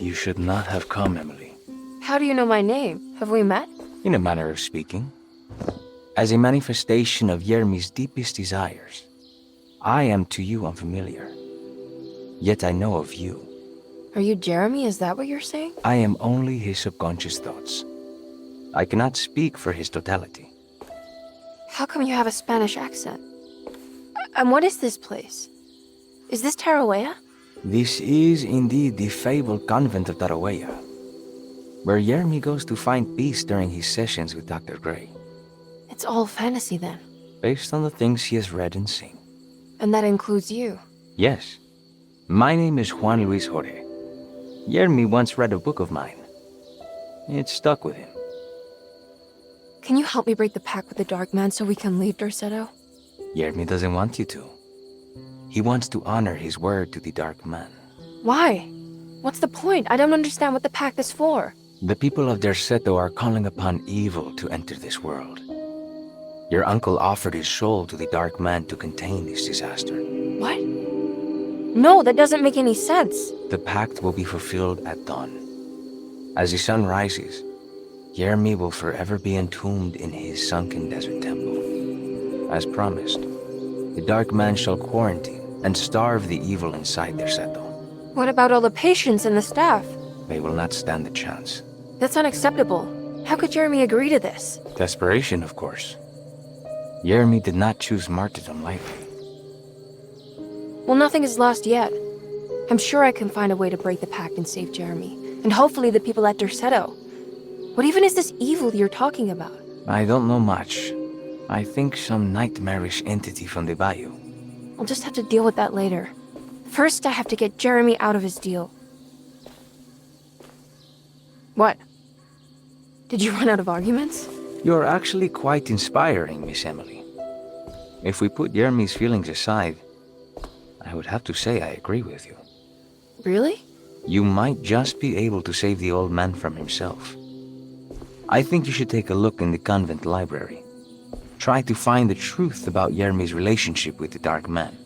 You should not have come, Emily. How do you know my name? Have we met? In a manner of speaking. As a manifestation of Yermi's deepest desires, I am to you unfamiliar. Yet I know of you. Are you Jeremy? Is that what you're saying? I am only his subconscious thoughts. I cannot speak for his totality. How come you have a Spanish accent? And what is this place? Is this Taroella? This is indeed the fabled convent of Taroella, where Yermi goes to find peace during his sessions with Dr. Gray. It's all fantasy then. Based on the things he has read and seen. And that includes you. Yes. My name is Juan Luis Jorge. Yermi once read a book of mine. It stuck with him. Can you help me break the pact with the Dark Man so we can leave Dorsetto? Yermi doesn't want you to. He wants to honor his word to the Dark Man. Why? What's the point? I don't understand what the pact is for. The people of Dorsetto are calling upon evil to enter this world. Your uncle offered his soul to the Dark Man to contain this disaster. What? No, that doesn't make any sense. The pact will be fulfilled at dawn. As the sun rises, Yermi will forever be entombed in his sunken desert temple. As promised, the Dark Man shall quarantine and starve the evil inside Dorsetto. What about all the patients and the staff? They will not stand a chance. That's unacceptable. How could Jeremy agree to this? Desperation, of course. Yermi did not choose martyrdom lightly. Well, nothing is lost yet. I'm sure I can find a way to break the pact and save Jeremy. And hopefully the people at Dorsetto. What even is this evil you're talking about? I don't know much. I think some nightmarish entity from the bayou. I'll just have to deal with that later. First, I have to get Jeremy out of his deal. What? Did you run out of arguments? You're actually quite inspiring, Miss Emily. If we put Yermi's feelings aside, I would have to say I agree with you. Really? You might just be able to save the old man from himself. I think you should take a look in the convent library. Try to find the truth about Yermi's relationship with the Dark Man.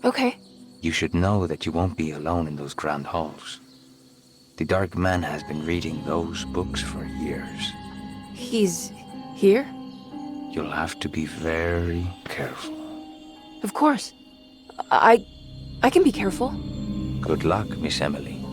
Okay. You should know that you won't be alone in those grand halls. The Dark Man has been reading those books for years. He's here? You'll have to be very careful. Of course. I can be careful. Good luck, Miss Emily.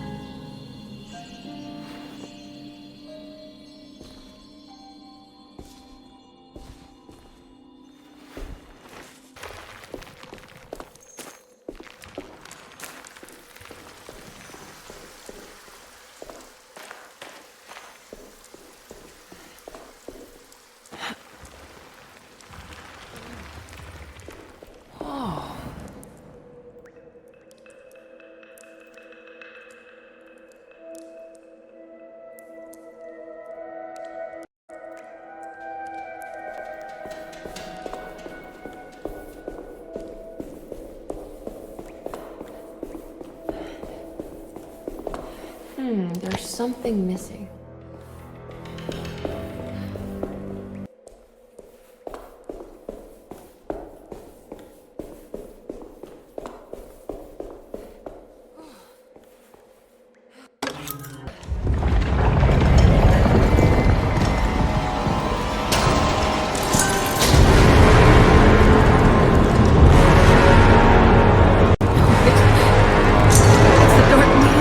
There's something missing. It's the Dark Man.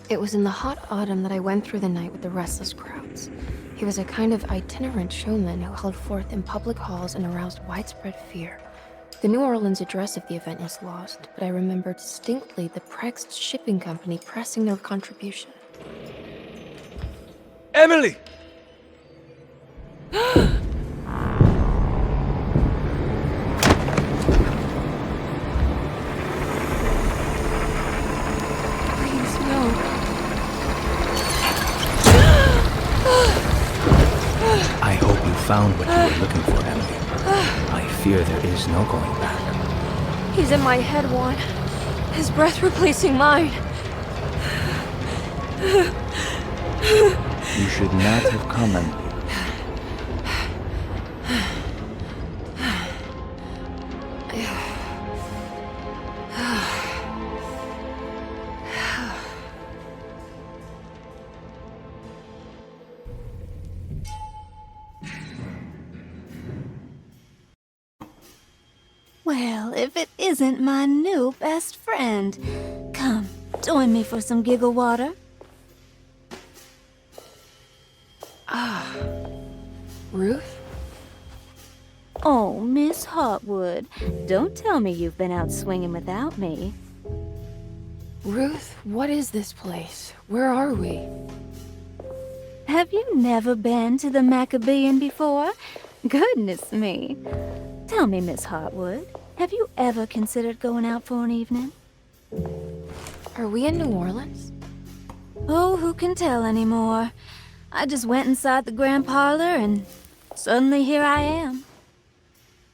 It was in the hot autumn that I went through the night with the restless crowds. He was a kind of itinerant showman who held forth in public halls and aroused widespread fear. The New Orleans address of the event is lost, but I remember distinctly the retched shipping company pressing their contribution. Emily! Please, no. I hope you found what you were looking for, Emily. I fear there is no going back. He's in my head, Juan. His breath replacing mine. You should not have come, Emily. Well, if it isn't my new best friend. Come, join me for some giggle water. Ruth? Oh, Miss Hotwood, don't tell me you've been out swinging without me. Ruth, what is this place? Where are we? Have you never been to the Maccabean before? Goodness me. Tell me, Miss Hotwood, have you ever considered going out for an evening? Are we in New Orleans? Oh, who can tell anymore? I just went inside the grand parlor and suddenly here I am.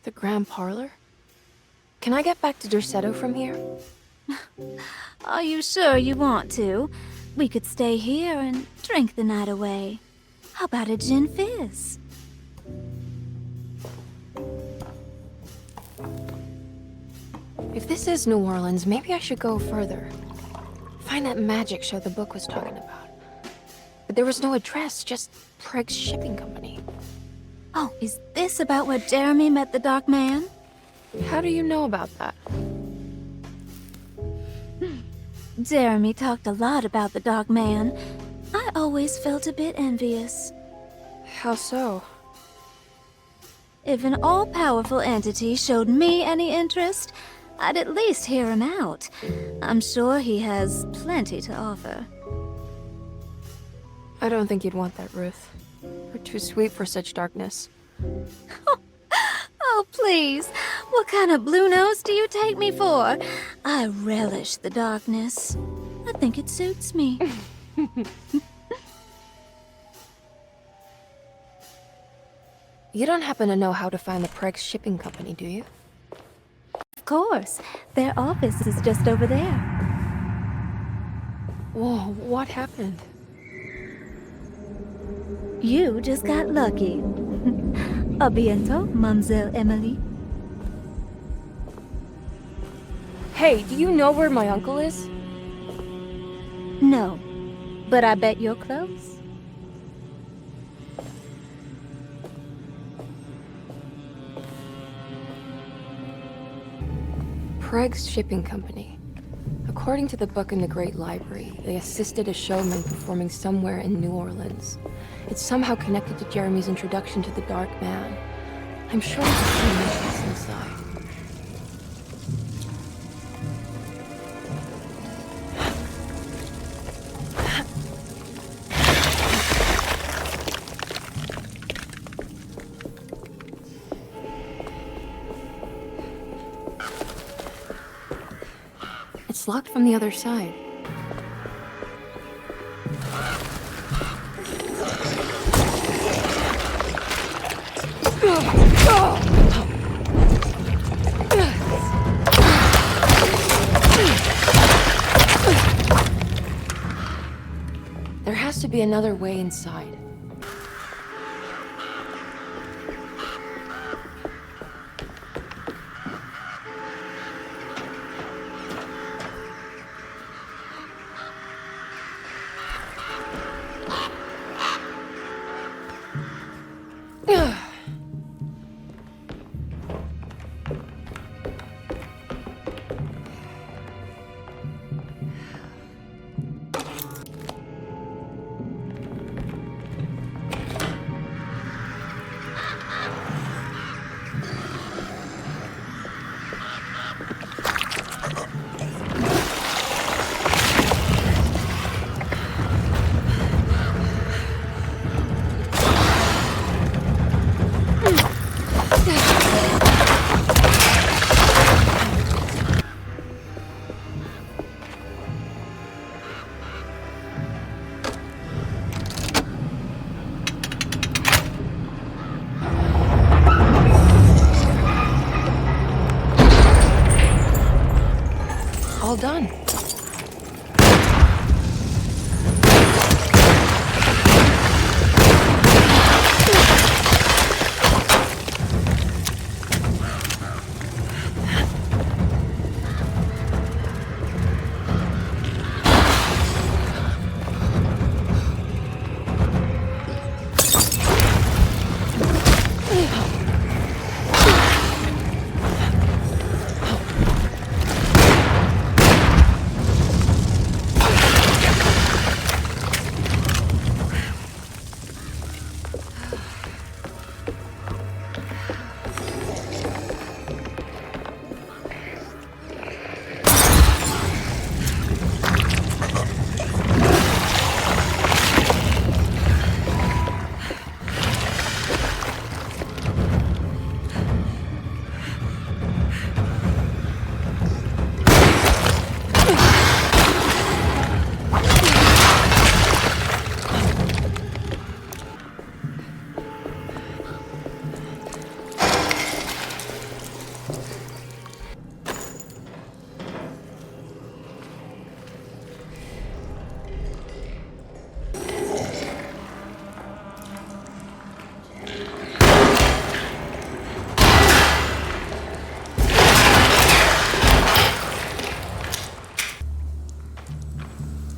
The Grand Parlor? Can I get back to Derceto from here? Are you sure you want to? We could stay here and drink the night away. How about a gin fizz? If this is New Orleans, maybe I should go further. Find that magic show the book was talking about. But there was no address, just Preg's shipping company. Oh, is this about where Jeremy met the Dark Man? How do you know about that? Jeremy talked a lot about the Dark Man. I always felt a bit envious. How so? If an all-powerful entity showed me any interest, I'd at least hear him out. I'm sure he has plenty to offer. I don't think you'd want that, Ruth. You're too sweet for such darkness. Oh, please. What kind of blue nose do you take me for? I relish the darkness. I think it suits me. You don't happen to know how to find the Preg's shipping company, do you? Of course. Their office is just over there. Whoa, what happened? You just got lucky. A bientôt, Mademoiselle Emily. Hey, do you know where my uncle is? No, but I bet you're close. Preg's shipping company. According to the book in the Great Library, they assisted a showman performing somewhere in New Orleans. It's somehow connected to Jeremy's introduction to the Dark Man. I'm sure there's a few mentions inside. It's locked from the other side. There has to be another way inside. all done.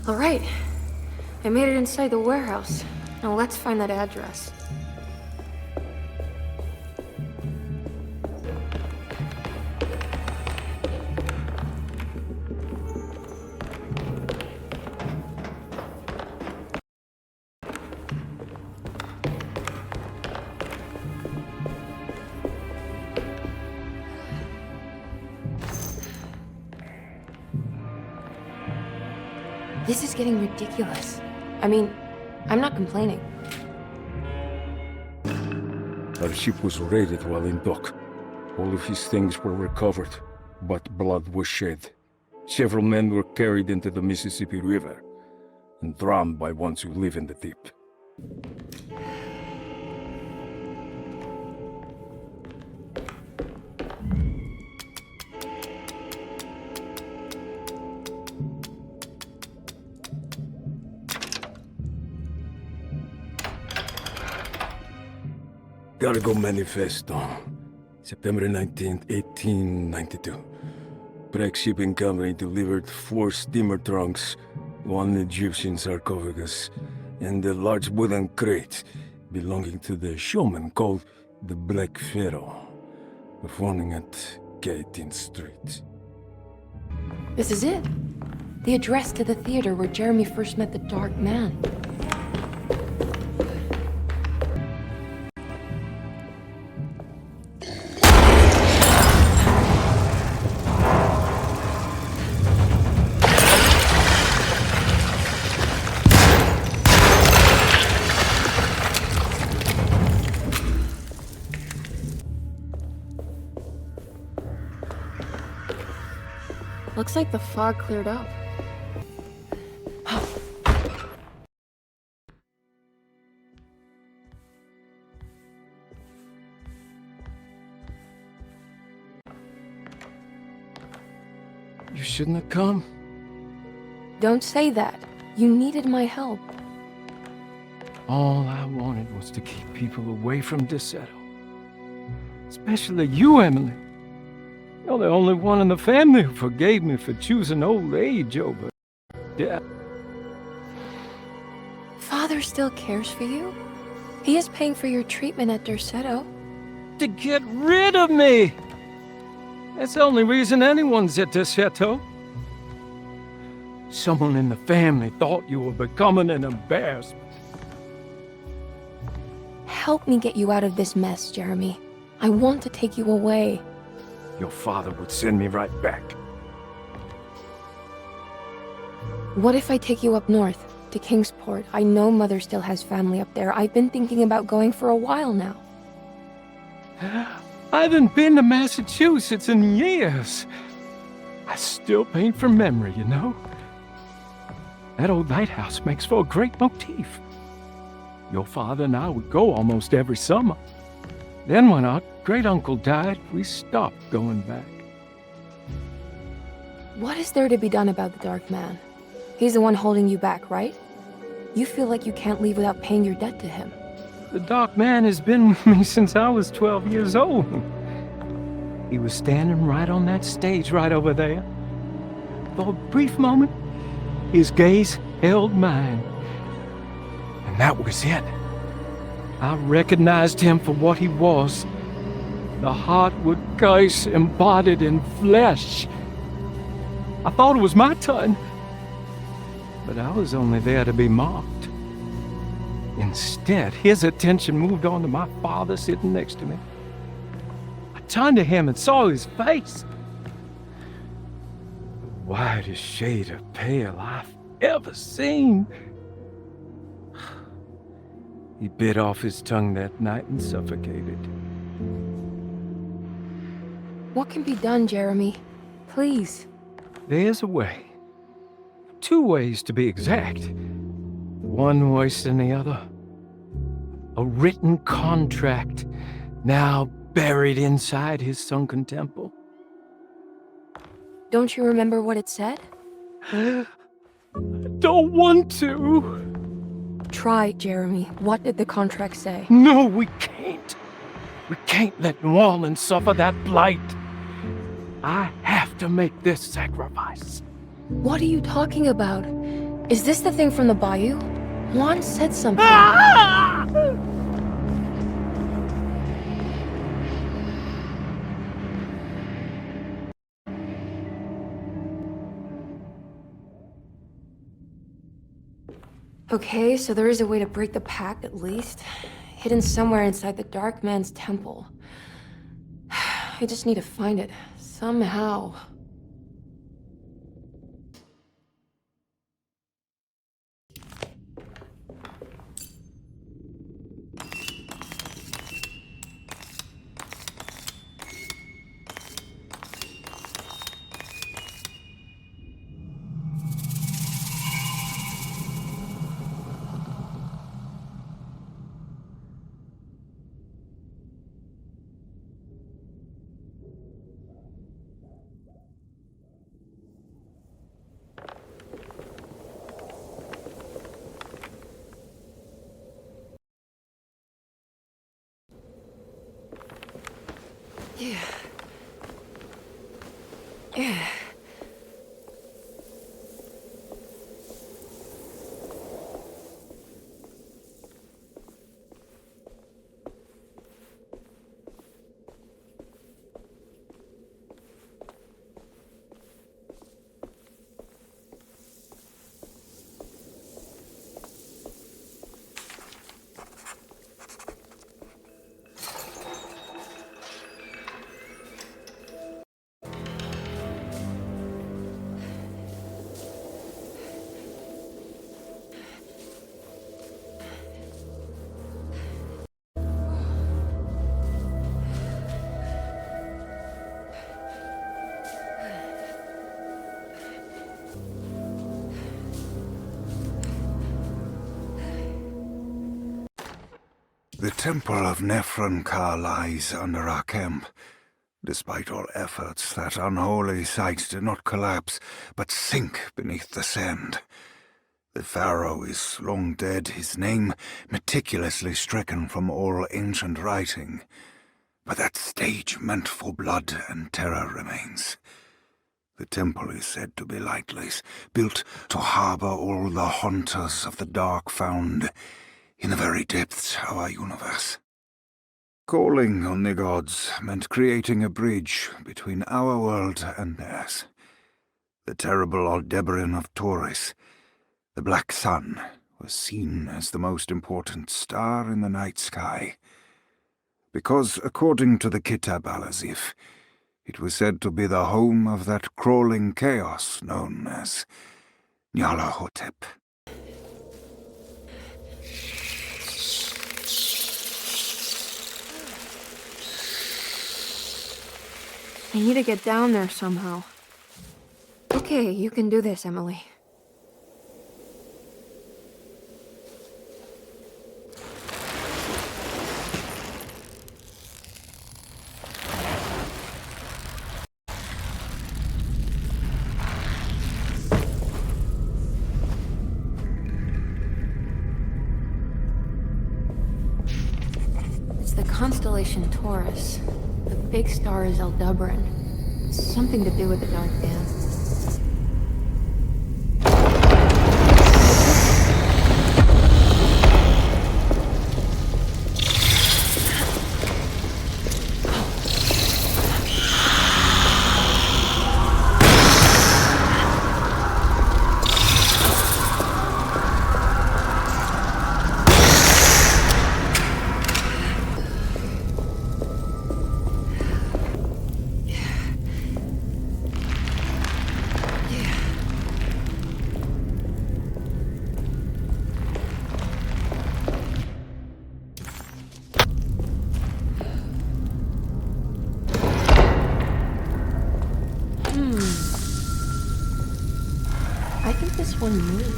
All right, I made it inside the warehouse. Now let's find that address. This is getting ridiculous. I mean, I'm not complaining. Our ship was raided while in dock. All of his things were recovered, but blood was shed. Several men were carried into the Mississippi River and drowned by ones who live in the deep. Cargo Manifesto, September 19th, 1892. Break shipping company delivered 4 steamer trunks, 1 Egyptian sarcophagus, and a large wooden crate belonging to the showman called the Black Pharaoh, performing at 18th Street. This is it. The address to the theater where Jeremy first met the Dark Man. Looks like the fog cleared up. You shouldn't have come. Don't say that. You needed my help. All I wanted was to keep people away from Desetto. Especially you, Emily. You're the only one in the family who forgave me for choosing old age over death. Father still cares for you. He is paying for your treatment at Desetto. To get rid of me! That's the only reason anyone's at Desetto. Someone in the family thought you were becoming an embarrassment. Help me get you out of this mess, Jeremy. I want to take you away. Your father would send me right back. What if I take you up north, to Kingsport? I know Mother still has family up there. I've been thinking about going for a while now. I haven't been to Massachusetts in years. I still paint from memory, you know? That old lighthouse makes for a great motif. Your father and I would go almost every summer. Then when our great-uncle died, we stopped going back. What is there to be done about the Dark Man? He's the one holding you back, right? You feel like you can't leave without paying your debt to him. The Dark Man has been with me since I was 12 years old. He was standing right on that stage right over there. For a brief moment, his gaze held mine. And that was it. I recognized him for what he was. The Heartwood curse embodied in flesh. I thought it was my turn, but I was only there to be mocked. Instead, his attention moved on to my father sitting next to me. I turned to him and saw his face. The whitest shade of pale I've ever seen. He bit off his tongue that night and suffocated. What can be done, Jeremy? Please. There's a way. 2 ways to be exact. One worse than the other. A written contract now buried inside his sunken temple. Don't you remember what it said? I don't want to. Try, Jeremy. What did the contract say? No, we can't. We can't let New Orleans suffer that blight. I have to make this sacrifice. What are you talking about? Is this the thing from the bayou? Juan said something. Ah! Okay, so there is a way to break the pact at least. Hidden somewhere inside the Dark Man's temple. I just need to find it, somehow. Yeah. Yeah. The Temple of Nephron-Ka lies under our camp. Despite all efforts, that unholy site did not collapse, but sink beneath the sand. The pharaoh is long dead, his name meticulously stricken from all ancient writing. But that stage meant for blood and terror remains. The temple is said to be lightless, built to harbor all the haunters of the dark found in the very depths of our universe. Calling on the gods meant creating a bridge between our world and theirs. The terrible Aldebaran of Taurus, the Black Sun, was seen as the most important star in the night sky. Because, according to the Kitab al-Azif, it was said to be the home of that crawling chaos known as Nyarlathotep. I need to get down there somehow. Okay, you can do this, Emily. It's the constellation Taurus. The big star is Aldebaran. Something to do with the Dark Dance. I think this one moves.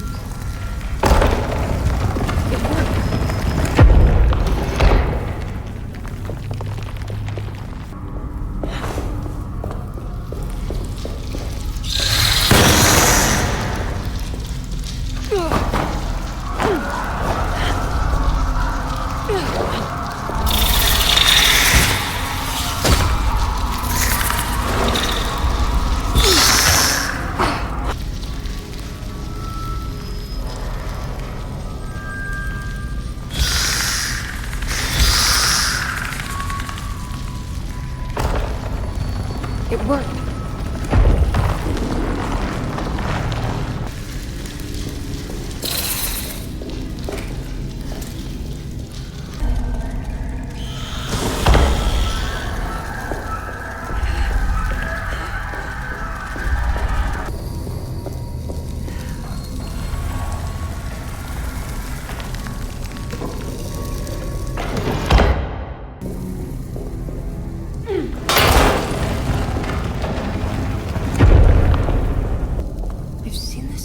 It worked. It worked.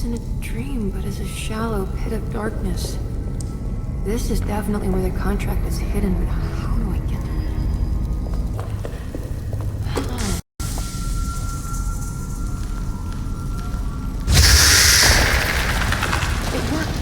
In a dream, but as a shallow pit of darkness. This is definitely where the contract is hidden, but how do I get to it? It worked.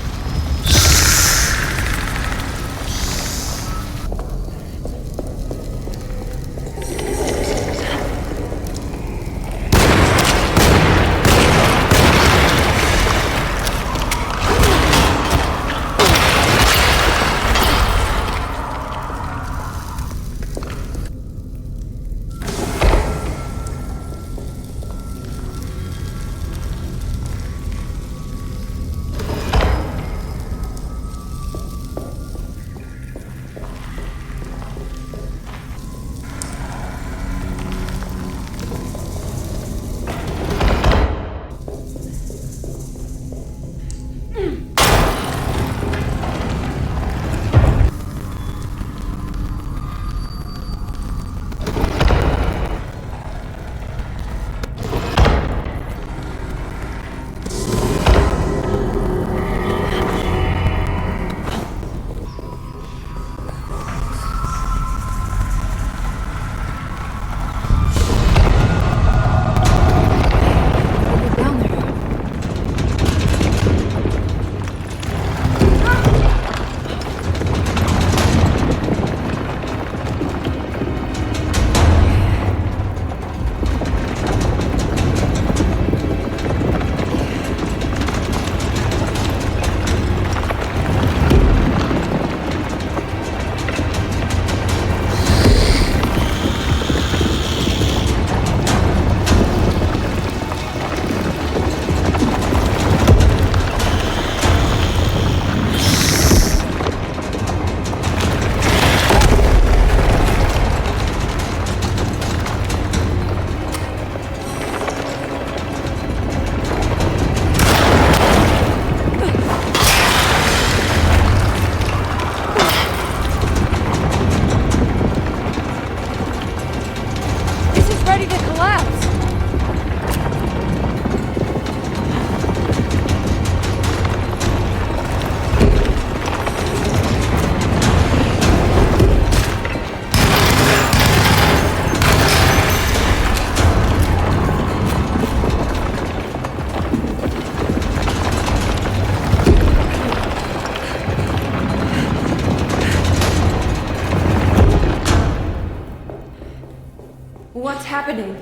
What's happening?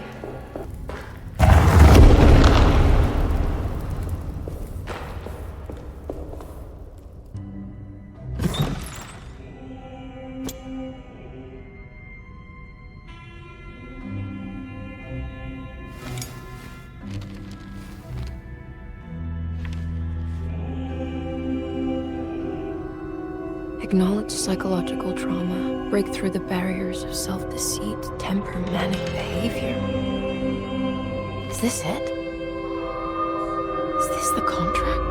Acknowledge psychological trauma, break through the barriers of self-deceit, temper manic behavior. Is this it? Is this the contract?